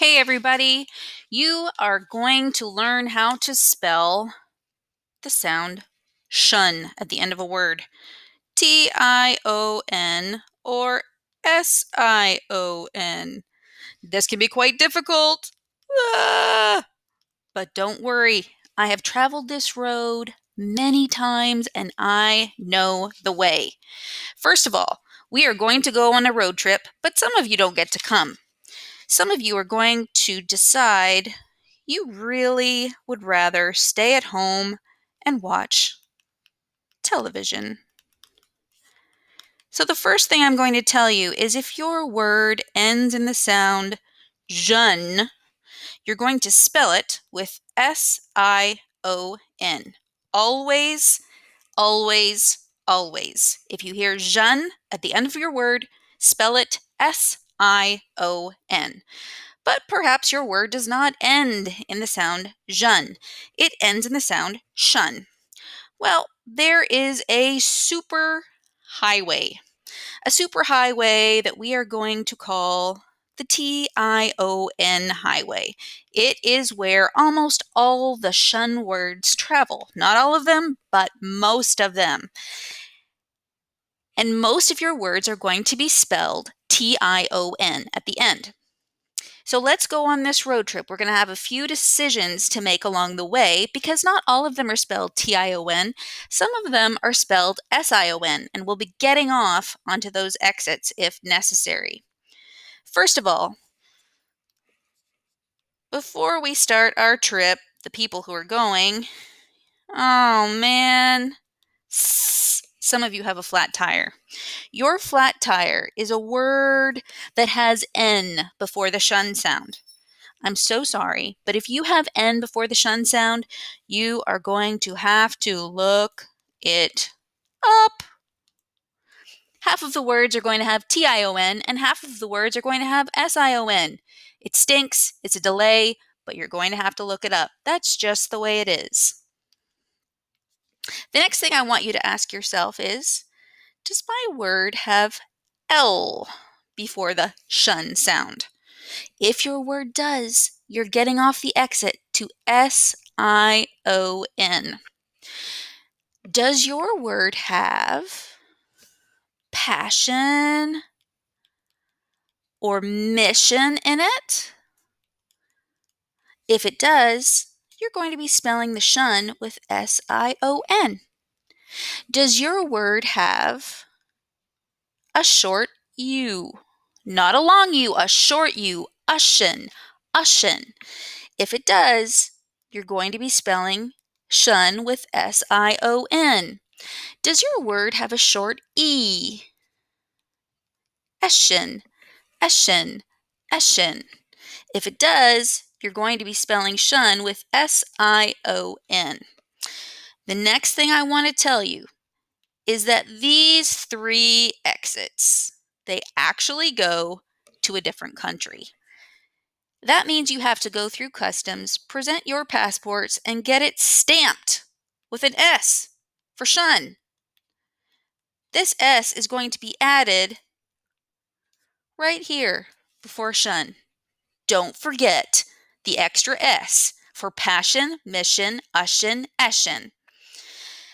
Hey everybody, you are going to learn how to spell the sound shun at the end of a word. TION or SION. This can be quite difficult. Ah! But don't worry, I have traveled this road many times and I know the way. First of all, we are going to go on a road trip, but some of you don't get to come. Some of you are going to decide you really would rather stay at home and watch television. So the first thing I'm going to tell you is if your word ends in the sound jeune, you're going to spell it with S-I-O-N. Always, always, always. If you hear jeune at the end of your word, spell it S-I-O-N. But perhaps your word does not end in the sound jeune. It ends in the sound shun. Well, there is a superhighway that we are going to call the TION highway. It is where almost all the shun words travel. Not all of them, but most of them. And most of your words are going to be spelled TION at the end. So let's go on this road trip. We're going to have a few decisions to make along the way because not all of them are spelled TION. Some of them are spelled SION, and we'll be getting off onto those exits if necessary. First of all, before we start our trip, the people who are going, oh man, some of you have a flat tire. Your flat tire is a word that has N before the shun sound. I'm so sorry, but if you have N before the shun sound, you are going to have to look it up. Half of the words are going to have TION and half of the words are going to have SION. It stinks, it's a delay, but you're going to have to look it up. That's just the way it is. The next thing I want you to ask yourself is, does my word have L before the shun sound? If your word does, you're getting off the exit to SION. Does your word have passion or mission in it? If it does, you're going to be spelling the shun with SION. Does your word have a short U? Not a long U, a short U, ushin, ushin. If it does, you're going to be spelling shun with SION. Does your word have a short E? Eshin, eshin, eshin. If it does, you're going to be spelling shun with SION. The next thing I want to tell you is that these three exits, they actually go to a different country. That means you have to go through customs, present your passports, and get it stamped with an S for shun. This S is going to be added right here before shun. Don't forget the extra S for passion, mission, ushin, eshin.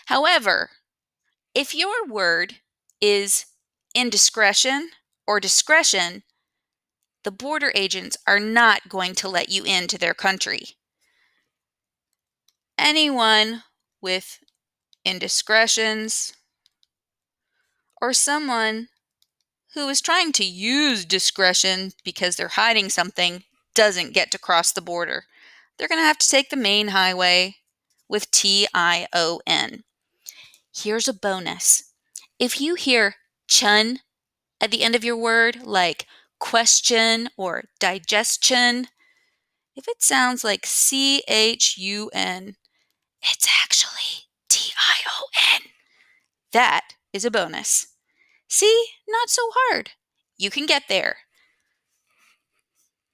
However, if your word is indiscretion or discretion, the border agents are not going to let you into their country. Anyone with indiscretions or someone who is trying to use discretion because they're hiding something doesn't get to cross the border. They're going to have to take the main highway with TION. Here's a bonus. If you hear chun at the end of your word, like question or digestion, if it sounds like CHUN, it's actually TION. That is a bonus. See, not so hard. You can get there.